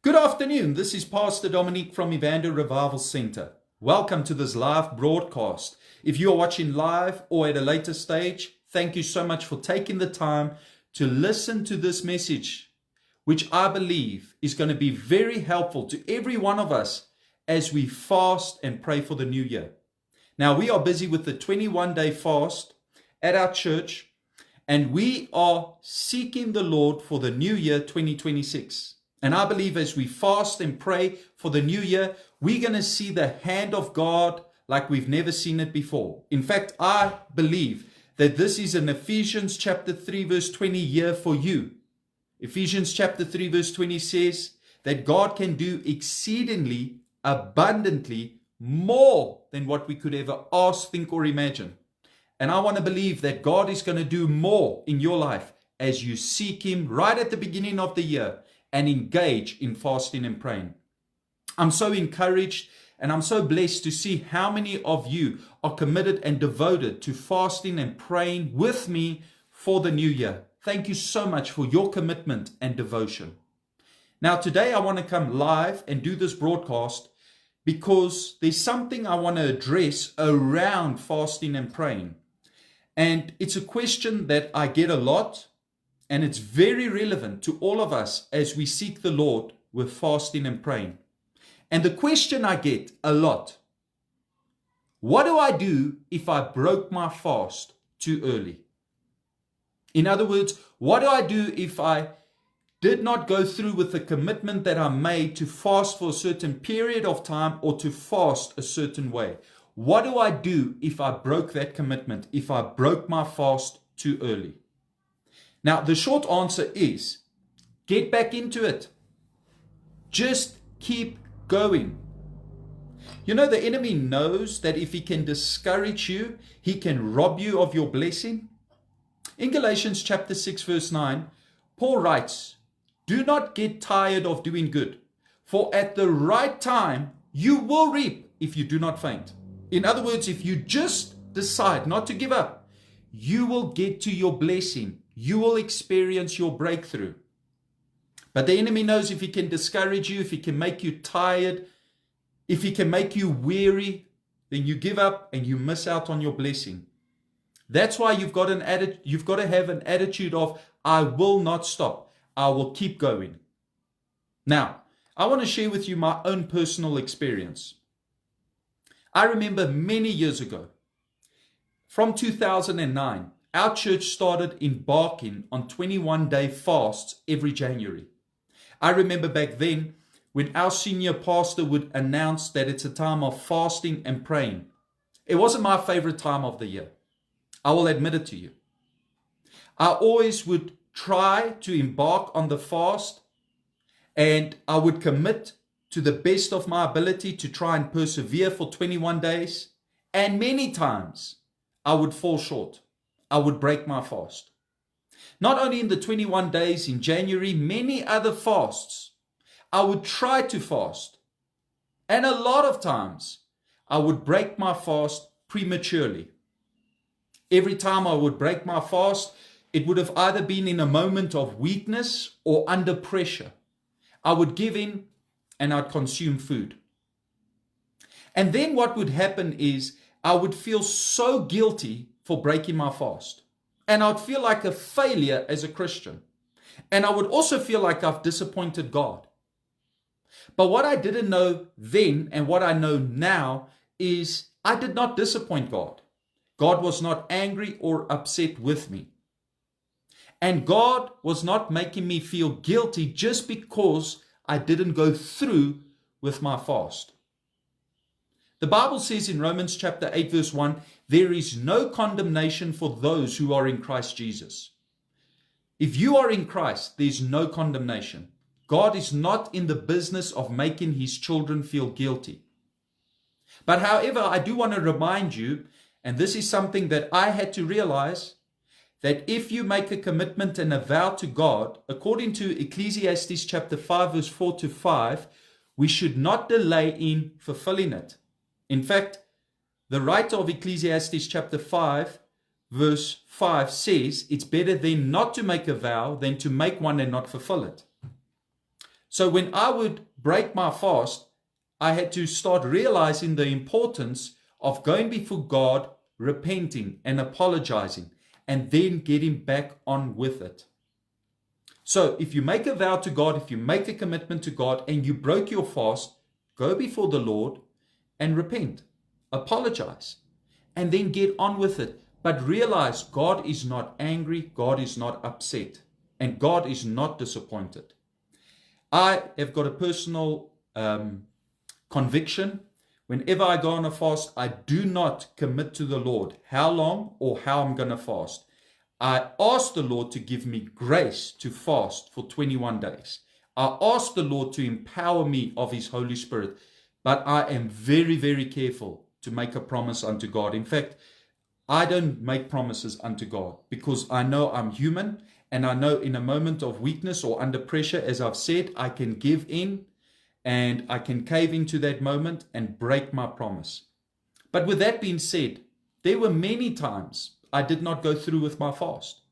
Good afternoon. This is Pastor Dominique from Evander Revival Center. Welcome to this live broadcast. If you're watching live or at a later stage, thank you so much for taking the time to listen to this message, which I believe is going to be very helpful to every one of us as we fast and pray for the new year. Now, we are busy with the 21-day fast at our church, and we are seeking the Lord for the new year 2026. And I believe as we fast and pray for the new year, we're going to see the hand of God like we've never seen it before. In fact, I believe that this is an Ephesians chapter 3 verse 20 year for you. Ephesians chapter 3 verse 20 says that God can do exceedingly abundantly more than what we could ever ask, think, or imagine. And I want to believe that God is going to do more in your life as you seek Him right at the beginning of the year and engage in fasting and praying. I'm so encouraged and I'm so blessed to see how many of you are committed and devoted to fasting and praying with me for the new year. Thank you so much for your commitment and devotion. Now today I want to come live and do this broadcast because there's something I want to address around fasting and praying. And it's a question that I get a lot. And it's very relevant to all of us as we seek the Lord with fasting and praying. And the question I get a lot, what do I do if I broke my fast too early? In other words, what do I do if I did not go through with the commitment that I made to fast for a certain period of time or to fast a certain way? What do I do if I broke that commitment, if I broke my fast too early? Now, the short answer is, get back into it. Just keep going. You know, the enemy knows that if he can discourage you, he can rob you of your blessing. In Galatians chapter 6 verse 9, Paul writes, "Do not get tired of doing good, for at the right time you will reap if you do not faint." In other words, if you just decide not to give up, you will get to your blessing. You will experience your breakthrough. But the enemy knows if he can discourage you, if he can make you tired, if he can make you weary, then you give up and you miss out on your blessing. That's why you've got to have an attitude of, I will not stop. I will keep going. Now, I want to share with you my own personal experience. I remember many years ago, from 2009, our church started embarking on 21-day fasts every January. I remember back then when our senior pastor would announce that it's a time of fasting and praying. It wasn't my favorite time of the year. I will admit it to you. I always would try to embark on the fast and I would commit to the best of my ability to try and persevere for 21 days. And many times I would fall short. I would break my fast. Not only in the 21 days in January, many other fasts, I would try to fast. And a lot of times, I would break my fast prematurely. Every time I would break my fast, it would have either been in a moment of weakness or under pressure. I would give in and I'd consume food. And then what would happen is I would feel so guilty for breaking my fast. And I'd feel like a failure as a Christian. And I would also feel like I've disappointed God. But what I didn't know then and what I know now is I did not disappoint God. God was not angry or upset with me. And God was not making me feel guilty just because I didn't go through with my fast. The Bible says in Romans chapter 8 verse 1, there is no condemnation for those who are in Christ Jesus. If you are in Christ, there's no condemnation. God is not in the business of making His children feel guilty. But however, I do want to remind you, and this is something that I had to realize, that if you make a commitment and a vow to God, according to Ecclesiastes chapter 5 verse 4 to 5, we should not delay in fulfilling it. In fact, the writer of Ecclesiastes chapter 5 verse 5 says, it's better then not to make a vow than to make one and not fulfill it. So when I would break my fast, I had to start realizing the importance of going before God, repenting and apologizing, and then getting back on with it. So if you make a vow to God, if you make a commitment to God and you broke your fast, go before the Lord and repent, apologize, and then get on with it. But realize God is not angry, God is not upset, and God is not disappointed. I have got a personal conviction. Whenever I go on a fast, I do not commit to the Lord how long or how I'm going to fast. I ask the Lord to give me grace to fast for 21 days. I ask the Lord to empower me of His Holy Spirit. But I am very, very careful to make a promise unto God. In fact, I don't make promises unto God because I know I'm human, and I know in a moment of weakness or under pressure, as I've said, I can give in and I can cave into that moment and break my promise. But with that being said, there were many times I did not go through with my fast.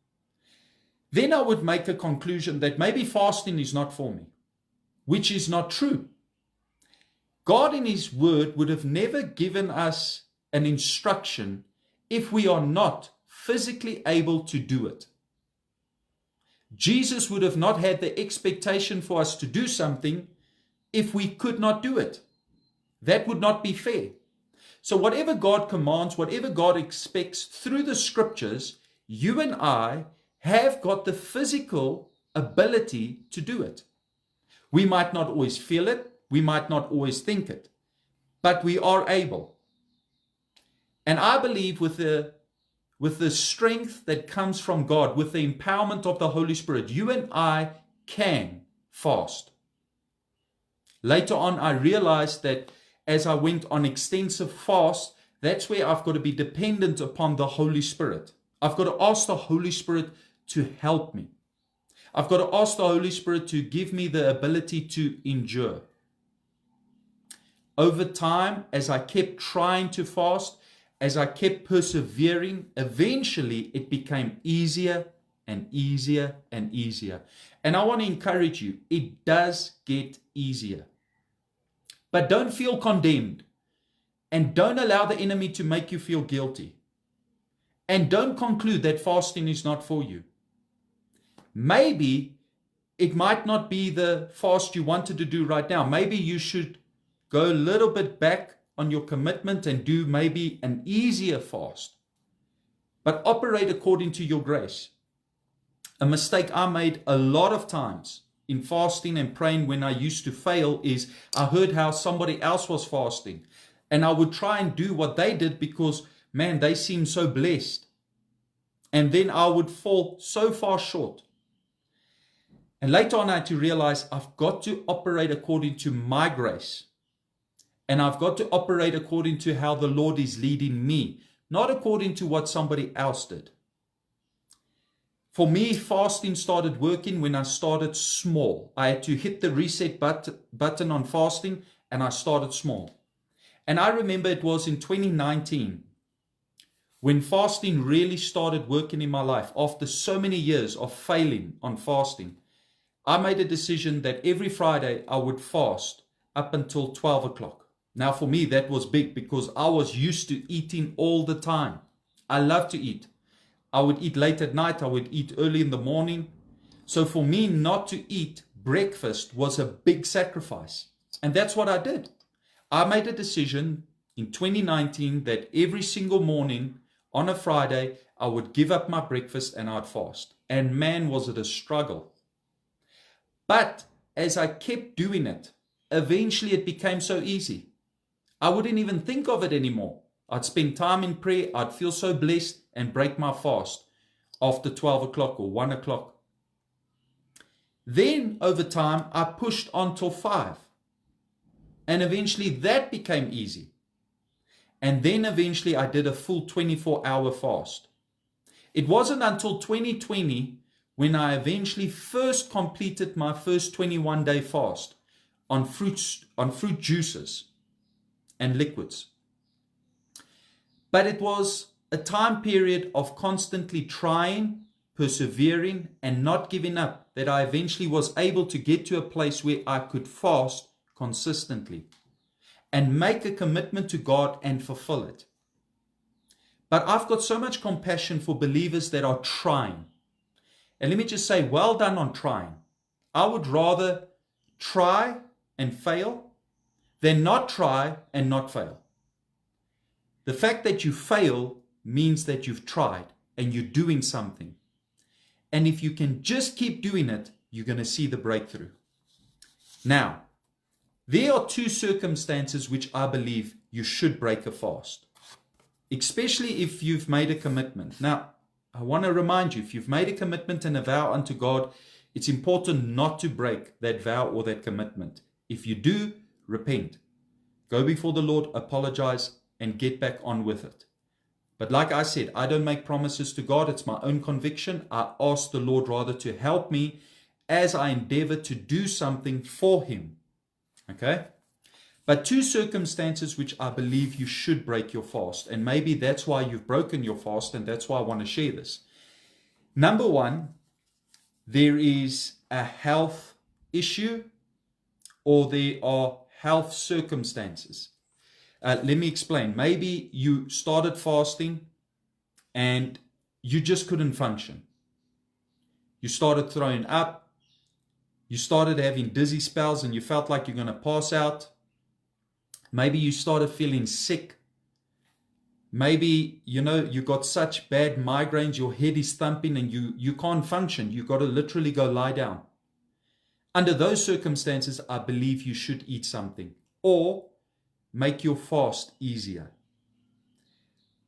Then I would make a conclusion that maybe fasting is not for me, which is not true. God in His Word would have never given us an instruction if we are not physically able to do it. Jesus would have not had the expectation for us to do something if we could not do it. That would not be fair. So whatever God commands, whatever God expects through the scriptures, you and I have got the physical ability to do it. We might not always feel it, we might not always think it, but we are able. And I believe with the strength that comes from God, with the empowerment of the Holy Spirit, you and I can fast. Later on, I realized that as I went on extensive fast, that's where I've got to be dependent upon the Holy Spirit. I've got to ask the Holy Spirit to help me. I've got to ask the Holy Spirit to give me the ability to endure. Over time, as I kept trying to fast, as I kept persevering, eventually it became easier and easier and easier. And I want to encourage you, it does get easier. But don't feel condemned, and don't allow the enemy to make you feel guilty. And don't conclude that fasting is not for you. Maybe it might not be the fast you wanted to do right now. Maybe you should go a little bit back on your commitment and do maybe an easier fast. But operate according to your grace. A mistake I made a lot of times in fasting and praying when I used to fail is I heard how somebody else was fasting, and I would try and do what they did because, man, they seemed so blessed. And then I would fall so far short. And later on I had to realize I've got to operate according to my grace. And I've got to operate according to how the Lord is leading me, not according to what somebody else did. For me, fasting started working when I started small. I had to hit the reset button on fasting, and I started small. And I remember it was in 2019 when fasting really started working in my life. After so many years of failing on fasting, I made a decision that every Friday I would fast up until 12 o'clock. Now for me, that was big because I was used to eating all the time. I love to eat. I would eat late at night. I would eat early in the morning. So for me, not to eat breakfast was a big sacrifice. And that's what I did. I made a decision in 2019 that every single morning on a Friday, I would give up my breakfast and I'd fast. And man, was it a struggle. But as I kept doing it, eventually it became so easy. I wouldn't even think of it anymore. I'd spend time in prayer. I'd feel so blessed and break my fast after 12 o'clock or 1 o'clock. Then over time, I pushed on till 5. And eventually that became easy. And then eventually I did a full 24-hour fast. It wasn't until 2020 when I eventually first completed my first 21-day fast on fruit juices and liquids. But it was a time period of constantly trying, persevering, and not giving up that I eventually was able to get to a place where I could fast consistently and make a commitment to God and fulfill it. But I've got so much compassion for believers that are trying. And let me just say, well done on trying. I would rather try and fail than not try and not fail. The fact that you fail means that you've tried and you're doing something. And if you can just keep doing it, you're going to see the breakthrough. Now, there are two circumstances which I believe you should break a fast, especially if you've made a commitment. Now, I want to remind you, if you've made a commitment and a vow unto God, it's important not to break that vow or that commitment. If you do, repent. Go before the Lord, apologize, and get back on with it. But like I said, I don't make promises to God. It's my own conviction. I ask the Lord rather to help me as I endeavor to do something for Him. Okay? But two circumstances which I believe you should break your fast. And maybe that's why you've broken your fast, and that's why I want to share this. Number one, there is a health issue or there are health circumstances. Let me explain. Maybe you started fasting and you just couldn't function. You started throwing up. You started having dizzy spells and you felt like you're going to pass out. Maybe you started feeling sick. Maybe, you got such bad migraines, your head is thumping and you can't function. You got to literally go lie down. Under those circumstances, I believe you should eat something or make your fast easier.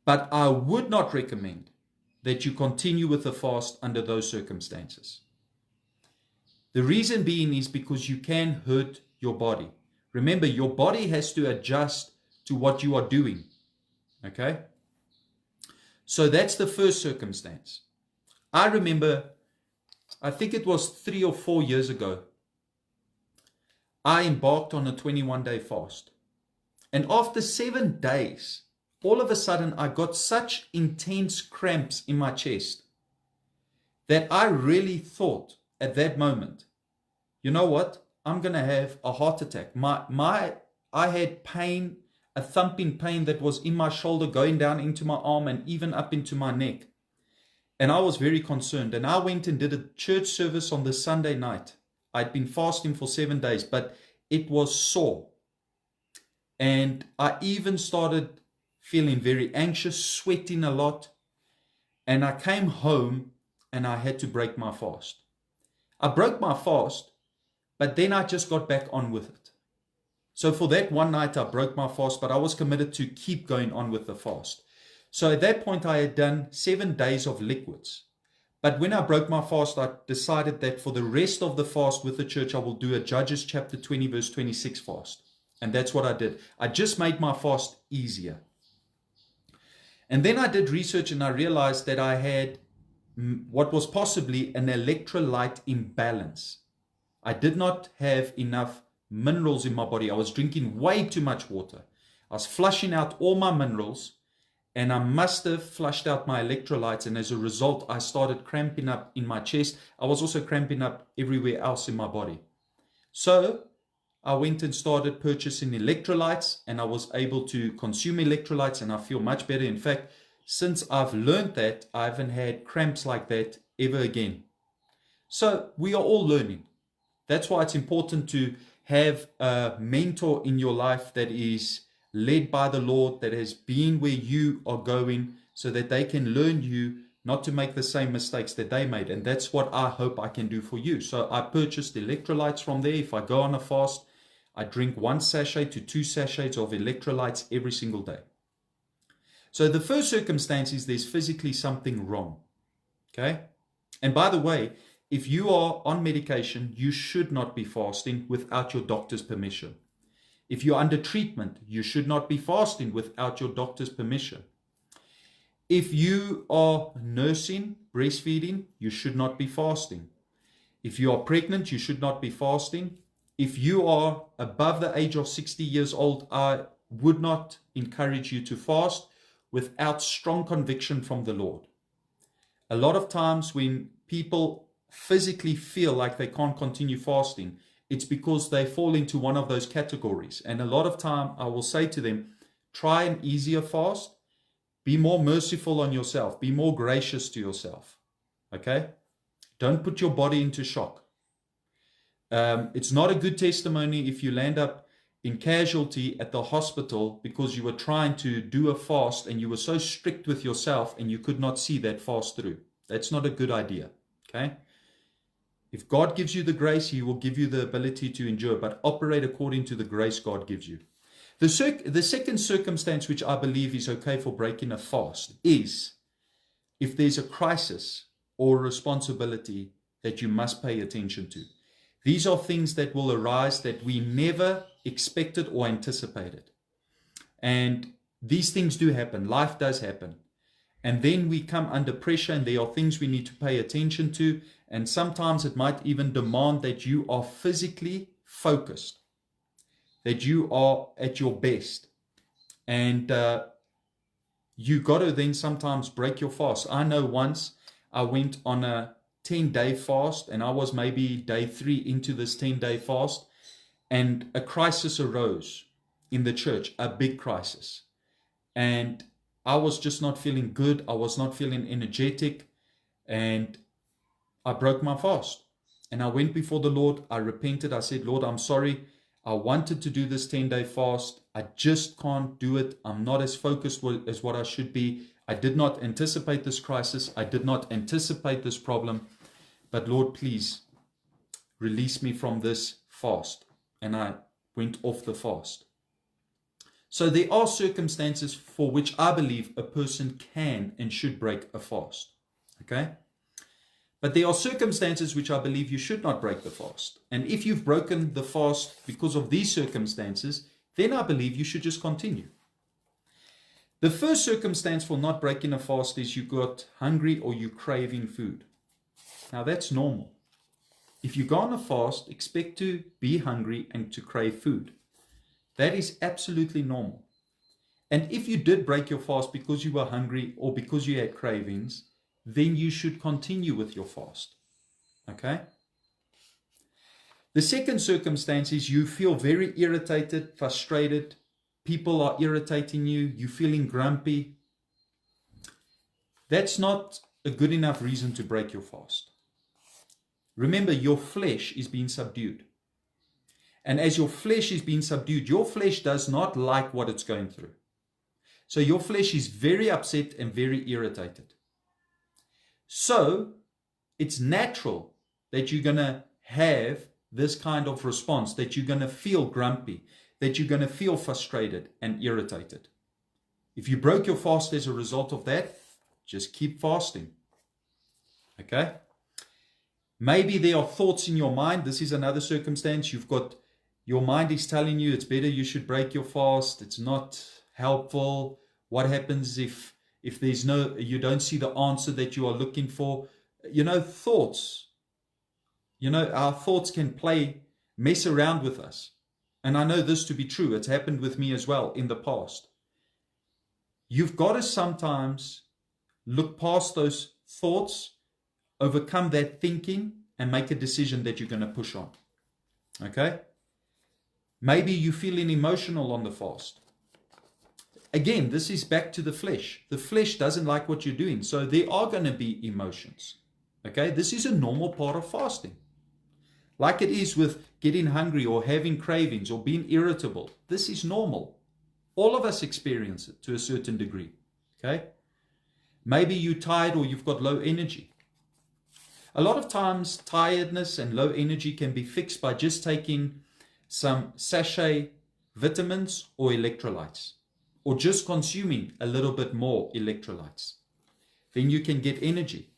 But I would not recommend that you continue with the fast under those circumstances. The reason being is because you can hurt your body. Remember, your body has to adjust to what you are doing. Okay? So that's the first circumstance. I remember, I think it was 3 or 4 years ago, I embarked on a 21-day fast. And after 7 days, all of a sudden, I got such intense cramps in my chest that I really thought at that moment, you know what? I'm going to have a heart attack. I had pain, a thumping pain that was in my shoulder, going down into my arm and even up into my neck. And I was very concerned. And I went and did a church service on the Sunday night. I'd been fasting for 7 days, but it was sore. And I even started feeling very anxious, sweating a lot. And I came home and I had to break my fast. I broke my fast, but then I just got back on with it. So for that one night, I broke my fast, but I was committed to keep going on with the fast. So at that point, I had done 7 days of liquids. But when I broke my fast, I decided that for the rest of the fast with the church, I will do a Judges chapter 20, verse 26 fast. And that's what I did. I just made my fast easier. And then I did research and I realized that I had what was possibly an electrolyte imbalance. I did not have enough minerals in my body. I was drinking way too much water. I was flushing out all my minerals and I must have flushed out my electrolytes. And as a result, I started cramping up in my chest. I was also cramping up everywhere else in my body. So I went and started purchasing electrolytes and I was able to consume electrolytes and I feel much better. In fact, since I've learned that, I haven't had cramps like that ever again. So we are all learning. That's why it's important to have a mentor in your life that is led by the Lord, that has been where you are going, so that they can learn you not to make the same mistakes that they made. And that's what I hope I can do for you. So I purchased electrolytes from there. If I go on a fast, I drink 1 sachet to 2 sachets of electrolytes every single day. So the first circumstance is there's physically something wrong. Okay? And by the way, if you are on medication, you should not be fasting without your doctor's permission. If you're under treatment, you should not be fasting without your doctor's permission. If you are nursing, breastfeeding, you should not be fasting. If you are pregnant, you should not be fasting. If you are above the age of 60 years old, I would not encourage you to fast without strong conviction from the Lord. A lot of times when people physically feel like they can't continue fasting, it's because they fall into one of those categories. And a lot of time I will say to them, try an easier fast. Be more merciful on yourself. Be more gracious to yourself. Okay? Don't put your body into shock. It's not a good testimony if you land up in casualty at the hospital because you were trying to do a fast and you were so strict with yourself and you could not see that fast through. That's not a good idea. Okay? If God gives you the grace, He will give you the ability to endure, but operate according to the grace God gives you. The second circumstance which I believe is okay for breaking a fast is if there's a crisis or a responsibility that you must pay attention to. These are things that will arise that we never expected or anticipated. And these things do happen. Life does happen. And then we come under pressure and there are things we need to pay attention to. And sometimes it might even demand that you are physically focused, that you are at your best. And you got to then sometimes break your fast. I know once I went on a 10-day fast and I was maybe day 3 into this 10-day fast, and a crisis arose in the church, a big crisis. And I was just not feeling good. I was not feeling energetic. And I broke my fast. And I went before the Lord. I repented. I said, Lord, I'm sorry. I wanted to do this 10-day fast. I just can't do it. I'm not as focused as what I should be. I did not anticipate this crisis. I did not anticipate this problem. But Lord, please release me from this fast. And I went off the fast. So there are circumstances for which I believe a person can and should break a fast. Okay? But there are circumstances which I believe you should not break the fast. And if you've broken the fast because of these circumstances, then I believe you should just continue. The first circumstance for not breaking a fast is you got hungry or you craving food. Now that's normal. If you go on a fast, expect to be hungry and to crave food. That is absolutely normal. And if you did break your fast because you were hungry or because you had cravings, then you should continue with your fast. Okay? The second circumstance is you feel very irritated, frustrated. People are irritating you. You're feeling grumpy. That's not a good enough reason to break your fast. Remember, your flesh is being subdued. And as your flesh is being subdued, your flesh does not like what it's going through. So your flesh is very upset and very irritated. So it's natural that you're going to have this kind of response, that you're going to feel grumpy, that you're going to feel frustrated and irritated. If you broke your fast as a result of that, just keep fasting. Okay? Maybe there are thoughts in your mind. This is another circumstance. Your mind is telling you it's better you should break your fast. It's not helpful. What happens if you don't see the answer that you are looking for? Thoughts. Our thoughts can mess around with us. And I know this to be true. It's happened with me as well in the past. You've got to sometimes look past those thoughts, overcome that thinking, and make a decision that you're going to push on. Okay? Maybe you're feeling emotional on the fast. Again, this is back to the flesh. The flesh doesn't like what you're doing. So there are going to be emotions. Okay? This is a normal part of fasting. Like it is with getting hungry or having cravings or being irritable. This is normal. All of us experience it to a certain degree. Okay? Maybe you're tired or you've got low energy. A lot of times, tiredness and low energy can be fixed by just taking some sachet vitamins or electrolytes, or just consuming a little bit more electrolytes. Then you can get energy.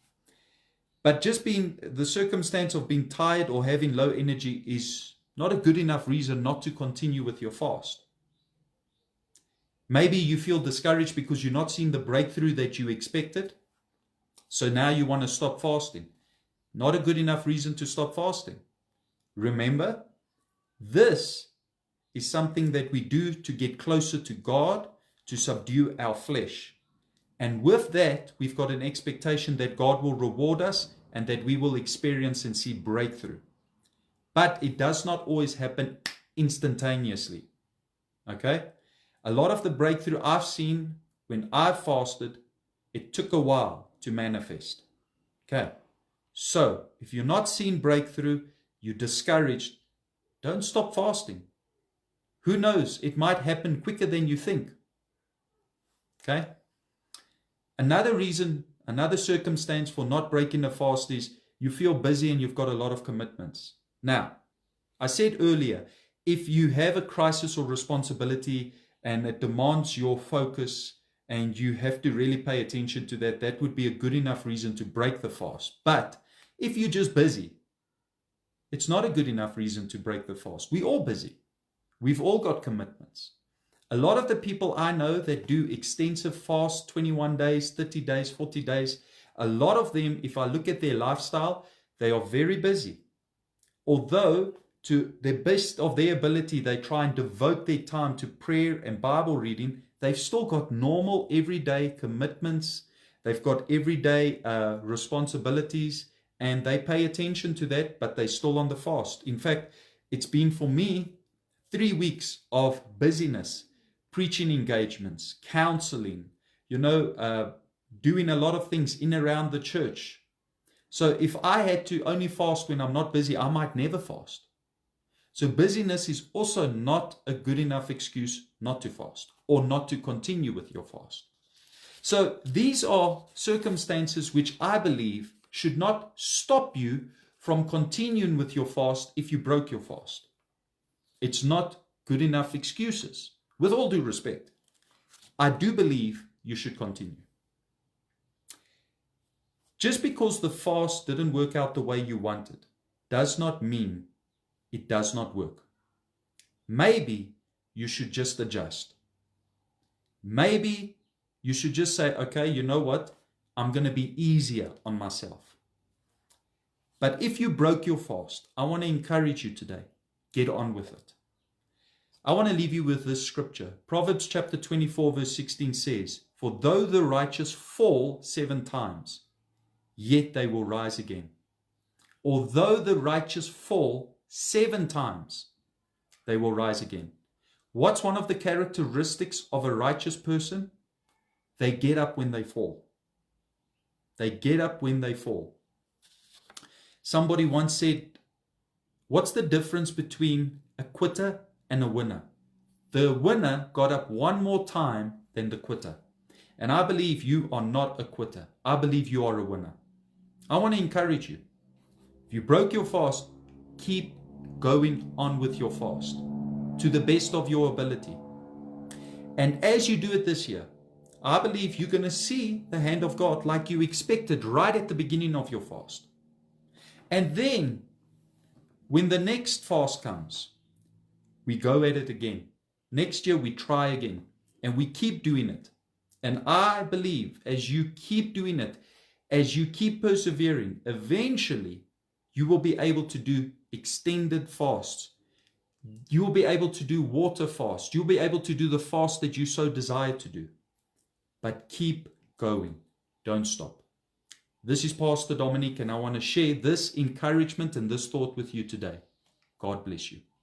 But just the circumstance of being tired or having low energy is not a good enough reason not to continue with your fast. Maybe you feel discouraged because you're not seeing the breakthrough that you expected. So now you want to stop fasting. Not a good enough reason to stop fasting. Remember, this is something that we do to get closer to God, to subdue our flesh. And with that, we've got an expectation that God will reward us and that we will experience and see breakthrough. But it does not always happen instantaneously. Okay? A lot of the breakthrough I've seen when I've fasted, it took a while to manifest. Okay? So, if you're not seeing breakthrough, you're discouraged, don't stop fasting. Who knows? It might happen quicker than you think. Okay? Another reason, another circumstance for not breaking a fast is you feel busy and you've got a lot of commitments. Now, I said earlier, if you have a crisis or responsibility and it demands your focus and you have to really pay attention to that, that would be a good enough reason to break the fast. But if you're just busy, it's not a good enough reason to break the fast. We're all busy. We've all got commitments. A lot of the people I know that do extensive fasts, 21 days, 30 days, 40 days, a lot of them, if I look at their lifestyle, they are very busy. Although to the best of their ability, they try and devote their time to prayer and Bible reading, they've still got normal everyday commitments. They've got everyday responsibilities and they pay attention to that, but they're still on the fast. In fact, it's been for me 3 weeks of busyness, preaching engagements, counseling, doing a lot of things in around the church. So if I had to only fast when I'm not busy, I might never fast. So busyness is also not a good enough excuse not to fast or not to continue with your fast. So these are circumstances which I believe should not stop you from continuing with your fast if you broke your fast. It's not good enough excuses. With all due respect, I do believe you should continue. Just because the fast didn't work out the way you wanted does not mean it does not work. Maybe you should just adjust. Maybe you should just say, okay, you know what? I'm going to be easier on myself. But if you broke your fast, I want to encourage you today. Get on with it. I want to leave you with this scripture. Proverbs chapter 24 verse 16 says, "For though the righteous fall 7 times, yet they will rise again." Although the righteous fall 7 times, they will rise again. What's one of the characteristics of a righteous person? They get up when they fall. They get up when they fall. Somebody once said, what's the difference between a quitter and a winner? The winner got up one more time than the quitter. And I believe you are not a quitter. I believe you are a winner. I want to encourage you. If you broke your fast, keep going on with your fast to the best of your ability. And as you do it this year, I believe you're going to see the hand of God like you expected right at the beginning of your fast. And then, when the next fast comes, we go at it again. Next year, we try again. And we keep doing it. And I believe as you keep doing it, as you keep persevering, eventually, you will be able to do extended fasts. You will be able to do water fast. You'll be able to do the fast that you so desire to do. But keep going. Don't stop. This is Pastor Dominic, and I want to share this encouragement and this thought with you today. God bless you.